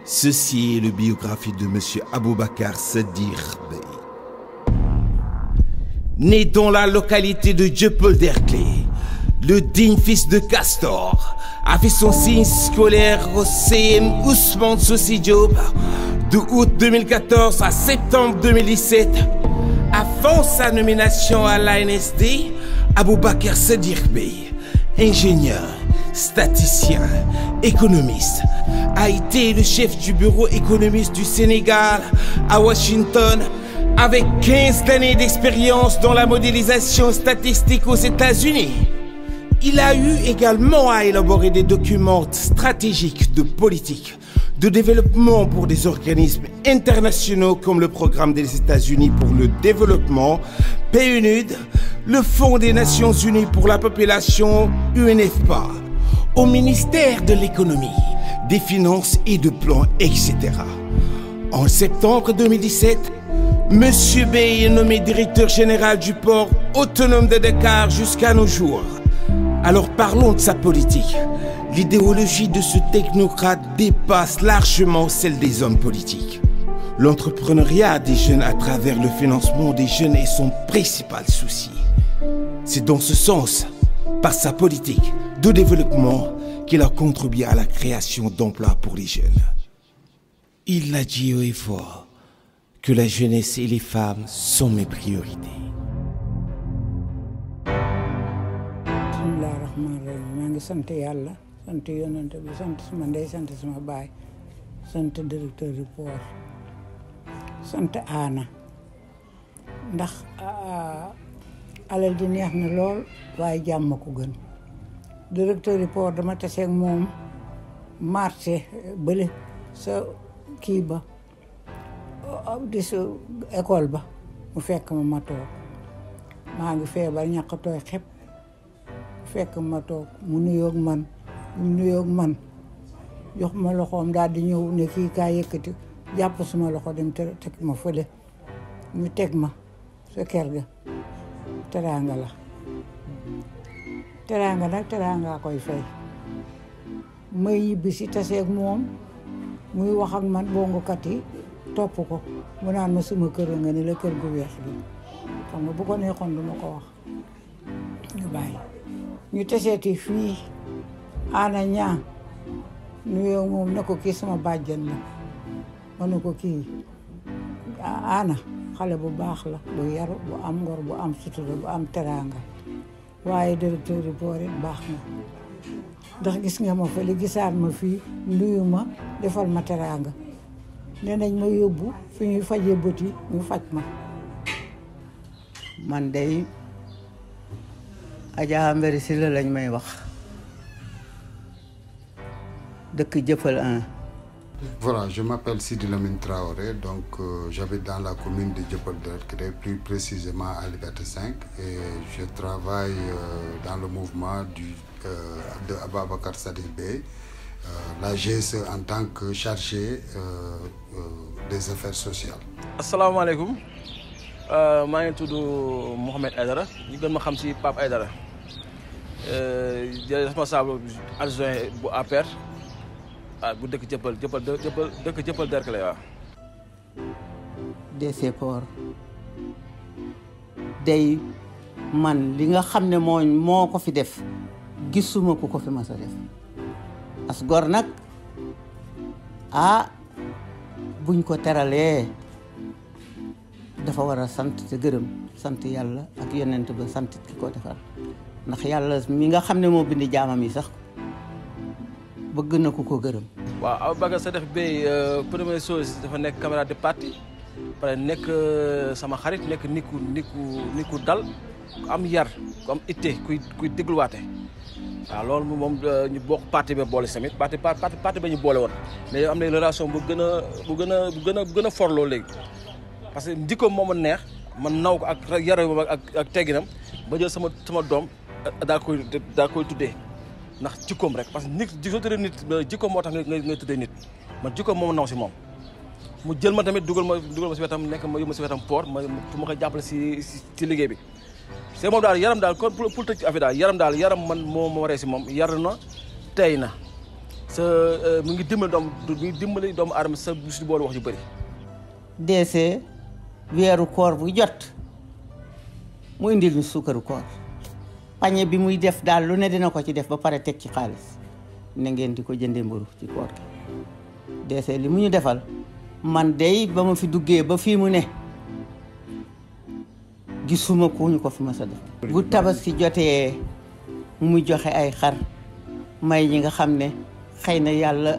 Ceci est la biographie de Monsieur Aboubacar Sadikh Bey. Né dans la localité de Dieuppeul-Derklé, le digne fils de Castor a fait son signe scolaire au CM Ousmane Sossi Diop de août 2014 à septembre 2017. Avant sa nomination à l'ANSD, Aboubacar Sadikh Bey, ingénieur, statisticien, économiste, a été le chef du bureau économiste du Sénégal à Washington, avec 15 années d'expérience dans la modélisation statistique aux États-Unis. Il a eu également à élaborer des documents stratégiques de politique, de développement pour des organismes internationaux comme le Programme des États-Unis pour le développement, PNUD, le Fonds des Nations Unies pour la population, UNFPA, au ministère de l'économie, des finances et de plans, etc. En septembre 2017, Monsieur Bey est nommé directeur général du port autonome de Dakar jusqu'à nos jours. Alors parlons de sa politique. L'idéologie de ce technocrate dépasse largement celle des hommes politiques. L'entrepreneuriat des jeunes à travers le financement des jeunes est son principal souci. C'est dans ce sens, par sa politique de développement, qu'il a contribué à la création d'emplois pour les jeunes. Il a dit haut et fort que la jeunesse et les femmes sont mes priorités. maa ngi sant yàlla sant yonent bi sant sama ndey sant sama baay sant directeur du port sant Aana ndax alal di neex na lool waaye jàmm ko gën directeur du port dama taseeg moom marché bële sa kii ba di sa école ba mu fekk ma toog maa ngi feebar ñàkk tooy xepp fekk ma toog mu nuyoog man jox ma loxoom daal di ñëw ne kii kaa yëkkati jàpp suma loxo dem teg ma fële ñu teg ma sa kër ga teraanga la teraanga nag teraanga koy fay may yibbi si taseeg moom muy wax ak man bongokat yi topp ko mu naan ma suma kër nga ne la kër gu weex bi xam nga bu ko neexoon du ma ko wax ñu bàyyi ñu teseeti fii Aana ñaa nuyoo moom ne ko kii sama bàjjen la ma ne ko kii Aana xale bu baax la bu yaru bu am ngor bu am sutura bu am teraanga waaye directeur du port it baax na ndax gis nga ma fa li gisaat ma fii nuyu ma defal ma teraanga nee nañ ma yóbbu fi ñuy fajee bët yi ñu faj ma man day Adja Mbéri Sylla lañ may wax dëkk Dieuppeul 1. Voilà, je m'appelle Sidi Lamine Traoré, donc j'habite dans la commune de Dieuppeul-Derklé, plus précisément à Liberté 5, et je travaille dans le mouvement de Aboubacar Sadikh Bey, la GSE en tant que chargé des affaires sociales. Assalamu alaikum. maa ngi tudd Mohamed Aidara ñu gën ma xam ci Pape Aidara responsable adjoint bu APR bu dëkk Dieuppeul-Derklé waaw. DC Port day man li nga xam ne moo ko fi def gisuma ku ko fi mas a def as gor nag buñ ko teralee dafa war a sant te gërëm sant yàlla ak yonent ba sant ki ko defal ndax yàlla mi nga xam ne moo bindi jaamam yi sax bëgg na ku ko gërëm. waaw Aboubacar Sadikh Bey première chose dafa nekk camarade de parti pare nekk sama xarit nekk nit ku dal ku am yar ku am itte kuy dégluwaate waaw loolu moom ñu bokk parti ba boole tamit parti ba ñu boole woon mais am na relation bu gën a fort loolu léegi. parce que njikkoom moo ma neex man naw ko ak yaram ak tegginam ba jël sama doom daa koy tuddee ndax jikkoom rek parce que nit soo tuddee nit jikkoom moo tax ngay tuddee nit man jikkoom moo ma naw si moom. mu jël ma tamit dugal ma si wetam nekk ma yóbbu ma si wetam port ma koy jàppale si liggéey bi. c'est moom daal yaram daal kon pour tëj affaire daal yaram man moo ma waree si moom yar na tey na sa mu ngi dimbali doomu aadama sa bu si boole wax yu bëri. DC weeru koor bu jot mu indil ñu suukaru koor pañe bi muy def daal lu ne dina ko ci def ba pare teg ci xaalis ne ngeen di ko jëndee mburu ci koor gi. DC li mu ñu defal man dey ba ma fi duggee ba fii mu ne gisuma ku ñu ko fi mës a def. bu tabaski jotee mu joxe ay xar may ñi nga xam ne xëy na yàlla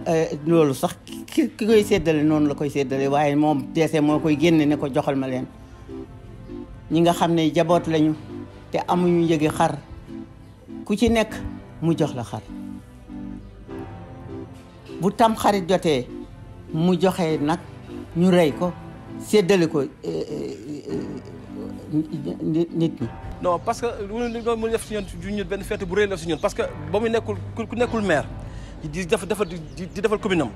loolu sax ki koy séddale noonu la koy séddale waaye moom DC moo koy génne ne ko joxal ma leen ñi nga xam ne jaboot lañu te amuñu njëgi xar ku ci nekk mu jox la xar bu tam xarit jotee mu joxe nag ñu rey ko séddale ko nit ñi. non parce que lu mu def si ñun benn fête bu rëy la si ñun parce que ba mu nekkul ku nekkul maire di defal commune am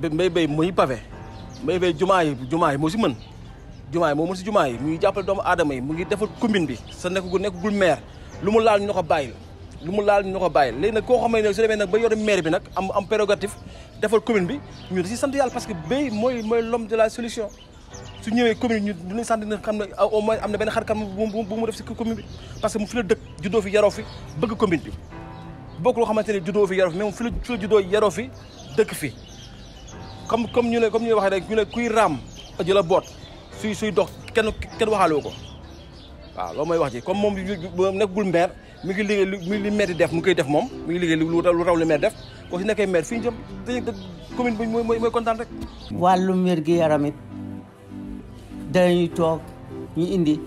Mbaye Beye muy pavé Mbaye Beye jumaa yi moo si mën jumaa yi moo mën si jumaa yi mu ngi jàppale doomu aadama yi mu ngi defal commune bi sa nekkagul maire lu mu laal ñu ko bàyyil léegi nag koo xam ne su demee nag ba yore maire bi nag am prérogative defal commune bi ñu da si sant yàlla parce que Beye mooy l'homme de la solution. su ñëwee commune ñu dinañ sant ne xam ne au moins am na benn xarkam bu mu def si commune bi parce que mu fi la dëkk juddoo fi yaroo fi bëgg commune bi bokk loo xamante ne juddoo fi yaroo fi mais moom fi la juddoo yaroo fi dëkk fi comme ñu waxee rek ñu ne kuy raam jëla boot suy dox kenn waxaaloo ko waaw loolu mooy wax ji comme moom nekkul maire mi ngi liggéey li maire di def mu koy def moom mi ngi liggéey lu raw li maire def koo si nekkee maire fii jëm commune bi mooy kontaan rek. wàllum wér gi yaram it danañuy toog ñu indi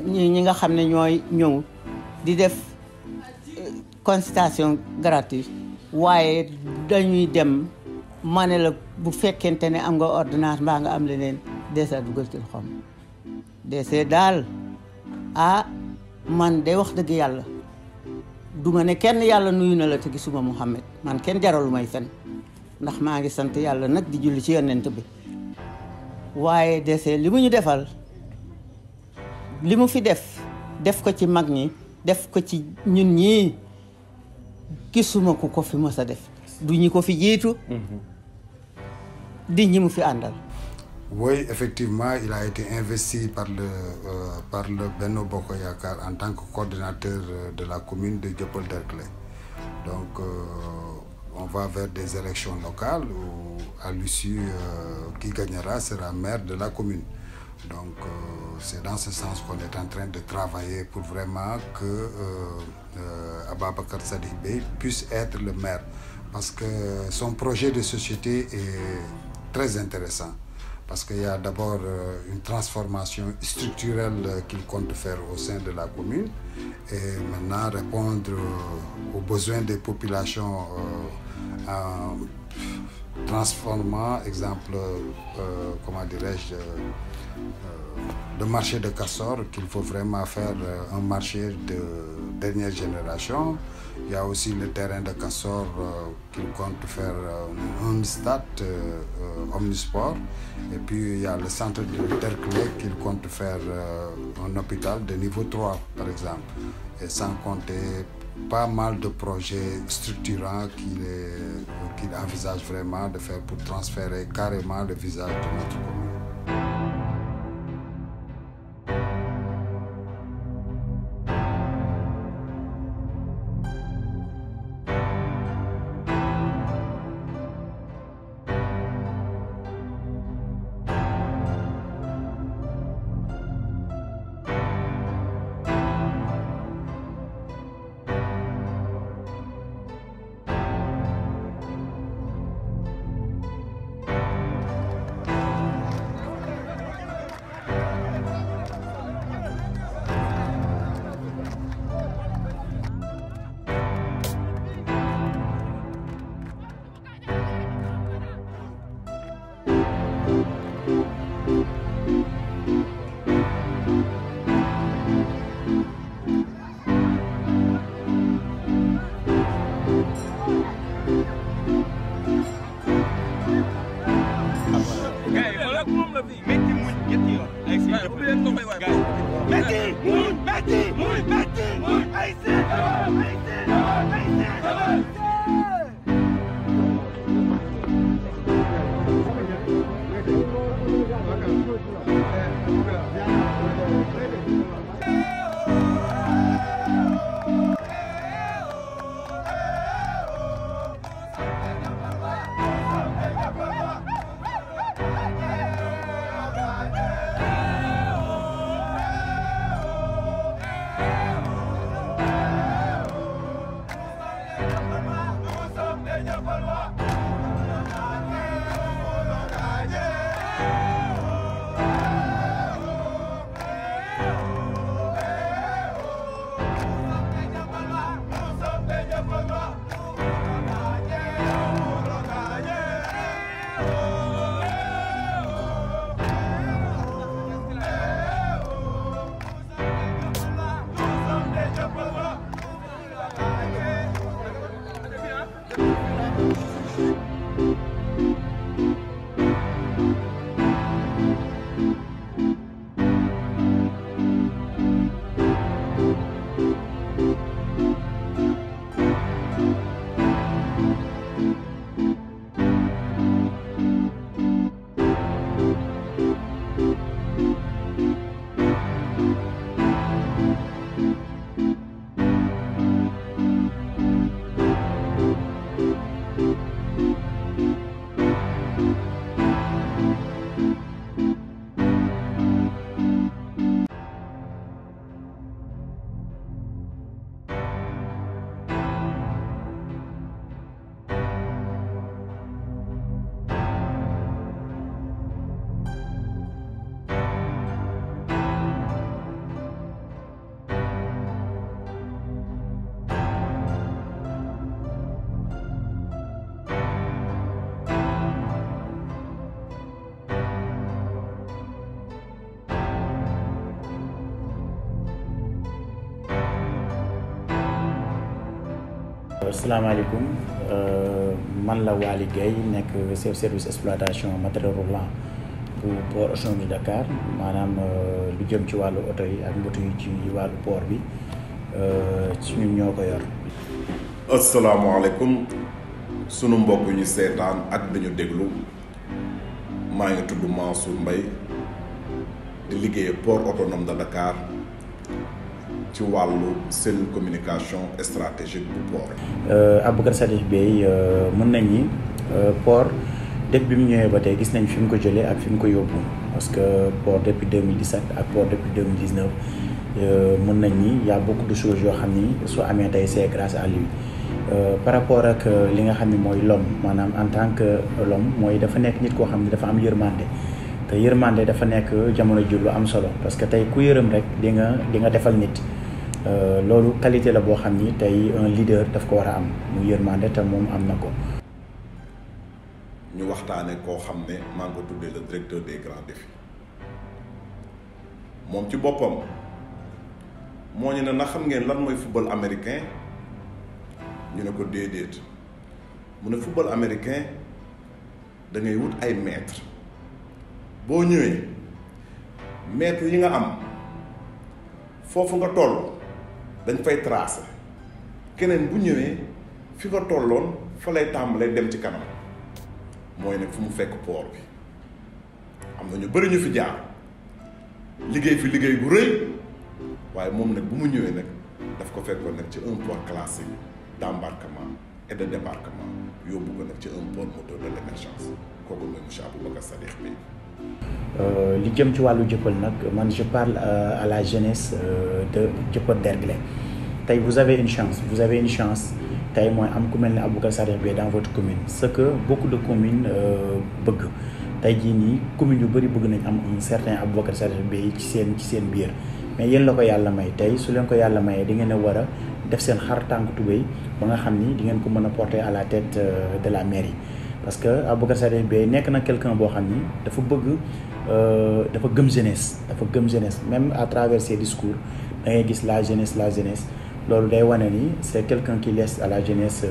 ñi nga xam ne ñooy ñëw di def consultation gratuite waaye dañuy dem ma ne la bu fekkente ne am nga ordonnance mbaa nga am leneen DC dugal ci loxoom DC daal man day wax dëgg yàlla duma ne kenn yàlla nuyu na la te gisuma Mouhamed man kenn jaralu may fen ndax maa ngi sant yàlla nag di julli ci yonent bi waaye DC li mu ñu defal li mu fi def ko ci mag ñi def ko ci ñun ñii gisuma ku ko fi mës a def du ñi ko fi jiitu di ñi mu fi àndal. Oui, effectivement, il a été investi par le Benno Bokk Yakaar en tant que coordinateur de la commune de Dieuppeul-Derklé. Donc, on va vers des élections locales où, à l'issue, qui gagnera sera maire de la commune. Donc, c'est dans ce sens qu'on est en train de travailler pour vraiment que Ababacar Sadikh Bèye puisse être le maire. Parce que son projet de société est très intéressant. Parce qu'il y a d'abord une transformation structurelle qu'il compte faire au sein de la commune et maintenant répondre aux besoins des populations en transformant, exemple, comment dirais-je, le marché de Castor, qu'il faut vraiment faire un marché de dernière génération. Il y a aussi le terrain de Castor qu'il compte faire un stade omnisport. Et puis il y a le centre de Derklé qu'il compte faire un hôpital de niveau 3, par exemple. Et sans compter pas mal de projets structurants qu'il envisage vraiment de faire pour transférer carrément le visage de notre commune. Metti, muy, ay, salaamaaleykum man la Waly Gueye nekk chef service exploitation matériel roulant pour port autonome de Dakar maanaam lu jëm ci wàllu oto yi ak moto yi ci wàllu port bi ci ñun ñoo ko yor. asalaamaaleykum sunu mbokk ñu seetaan ak dañu déglu maa ngi tudd Mansour Mbaye di liggéey port autonome de Dakar ci wàllu cellule communication stratégique bu port. Aboubacar Sadikh Bèye mën nañ ni port depuis bi mu ñëwee ba tey gis nañ fi mu ko jëlee ak fi mu ko yóbbu parce que port depuis 2017 ak port depuis 2019 mën nañ ni y a beaucoup de choses yoo xam ni su amee tey c'est grâce à lui. Par rapport ak li nga xam ne mooy l'homme maanaam en tant que l'homme mooy dafa nekk nit koo xam ne dafa am yërmande te yërmande dafa nekk jamono ji lu am solo parce que tey ku yërëm rek di nga defal nit loolu qualité la boo xam ni tey un leader daf ko war a am mu yërmande te moom am na ko. ñu waxtaane koo xam ne maa ngi ko tuddee le directeur des grands défis moom ci boppam moo ñu ne na xam ngeen lan mooy football américain. ñu ne ko déedéet mu ne football américain da ngay wut ay maître boo ñëwee maître yi nga am foofu nga toll dañ fay tracer keneen bu ñëwee fi nga tolloon fa lay tàmbalee dem ci kanam mooy nag fu mu fekk port bi am na ñu bëri ñu fi jaar liggéey fi liggéey bu rëy waaye moom nag bu mu ñëwee nag daf ko fekkoon nag ci un port classique d'embarquement et de débarquement yóbbu ko nag ci un port moteur de l'émergence kooku mooy monsieur Aboubacar Sadikh Bèye. li jëm ci wàllu Dieuppeul nag man je parle à la jeunesse de Dieuppeul-Derklé tey vous avez une chance tey mooy am ku mel ne Aboubacar Sadikh Bèye dans votre commune ce que beaucoup de communes bëgg tey jii nii communes yu bëri bëgg nañ am un certain Aboubacar Sadikh Bèye ci seen biir mais yéen la ko yàlla may tey su leen ko yàlla mayee di ngeen a war a def seen xar tànk tubéy ba nga xam ni di ngeen ko mën a porter à la tête de la mairie parce que Aboubacar Sadikh Bèye nekk na quelqu'un boo xam ni dafa bëgg dafa gëm jeunesse même à travers ses discours da ngay gis la jeunesse loolu day wane ni c'est quelqu'un qui laisse à la jeunesse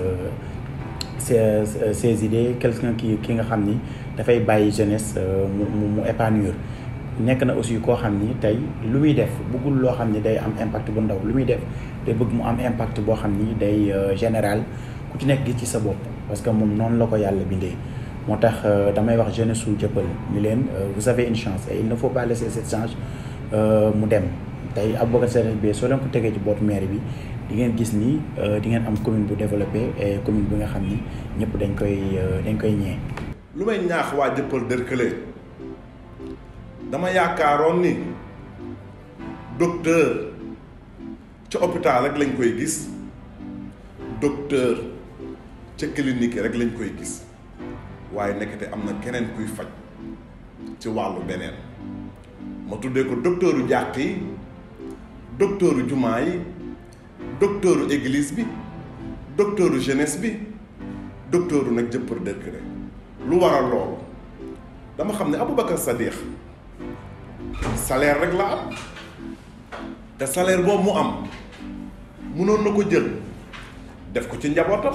ses idées quelqu'un ki nga xam ni dafay bàyyi jeunesse mu épanouir nekk na aussi koo xam ni tey lu muy def bëggul loo xam ni day am impact bu ndaw lu muy def day bëgg mu am impact boo xam ni day général ku ci nekk gis ci sa bopp parce que moom noonu la ko yàlla bindee moo tax damay wax jeunesse su Dieuppeul ni leen vous avez une chance et il ne faut pas laisser cette chance mu dem tey Aboubacar Sadikh Bèye soo leen ko tegee ci bootu maire bi di ngeen gis ni di ngeen am commune bu développée et commune bi nga xam ni ñëpp dañ koy ñee. lu may ñaax waa Dieuppeul-Derklé dama yaakaaroon ni docteur ca hôpital rek lañ koy gis docteur ca clinique rek lañ koy gis waaye nekkate am na keneen kuy faj ci wàllu beneen ma tuddee ko docteuru jàq yi docteuru jumaa yi docteuru église bi docteuru jeunesse bi docteuru nag Dieuppeul-Derklé lu waral loolu dama xam ne Aboubacar Sadikh salaire rek la am te salaire boobu mu am mënoon na ko jël def ko ci njabootam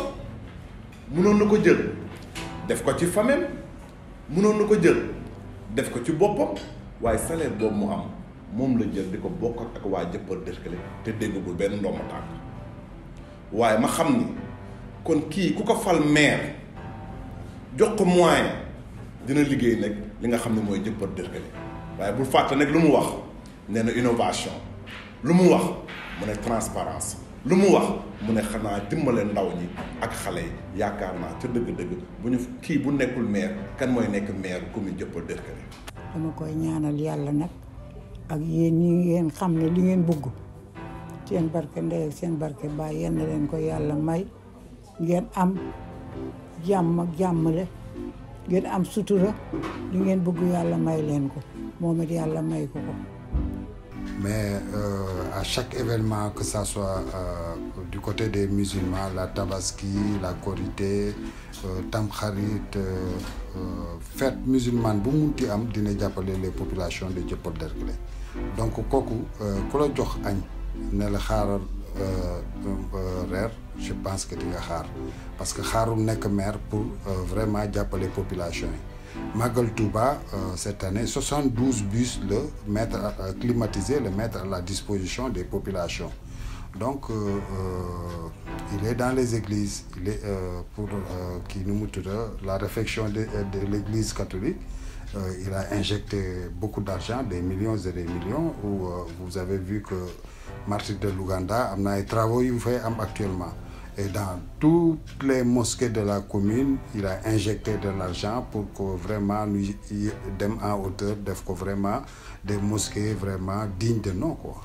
mënoon na ko jël def ko ci famille mënoon na ko jël def ko ci boppam waaye salaire boobu mu am moom la jël di ko bokk ak waa Dieuppeul-Derklé te déggagul benn ndomba tànk waaye ma xam ni kon kii ku ko fal maire jox ko moyen dina liggéey nag li nga xam ne mooy Dieuppeul-Derklé waaye bul fàtte nag lu mu wax nee na innovation lu mu wax mu ne transparence lu mu wax mu ne xanaa dimbale ndaw ñi ak xale yi yaakaar naa ca dëgg-dëgg bu ñu kii bu nekkul maire kan mooy nekk maire commune Dieuppeul-Derklé. dama koy ñaanal yàlla nag ak yéen ñi ngeen xam ne li ngeen bëgg seen barke ndey ak seen barke baay yenn leen ko yàlla may ngeen am jàmm ak jàmmale ngeen am sutura li ngeen bëgg yàlla may leen ko moom it yàlla may ko ko. Mais à chaque événement, que ça soit du côté des musulmans, la Tabaski, la Korité, Tamkharit, fête musulmane bu munti am dina jàppale les populations de Dieuppeul-Derklé. Donc kooku ku la jox añ ne la xaaral reer je pense que di nga xaar parce que xaarul nekk maire pour vraiment jàppale population yi. Magal Touba cette année 72 bus le mettre climatisés le mettre à la disposition des populations. Donc il est dans les églises, il est pour la réfection de l'église catholique. Il a injecté beaucoup d'argent, des millions et des millions, où vous avez vu que Martyr de l'Ouganda a des travaux actuellement. Et dans toutes les mosquées de la commune, il a injecté de l'argent pour que vraiment nous dem en hauteur, vraiment des mosquées vraiment dignes de nom, quoi.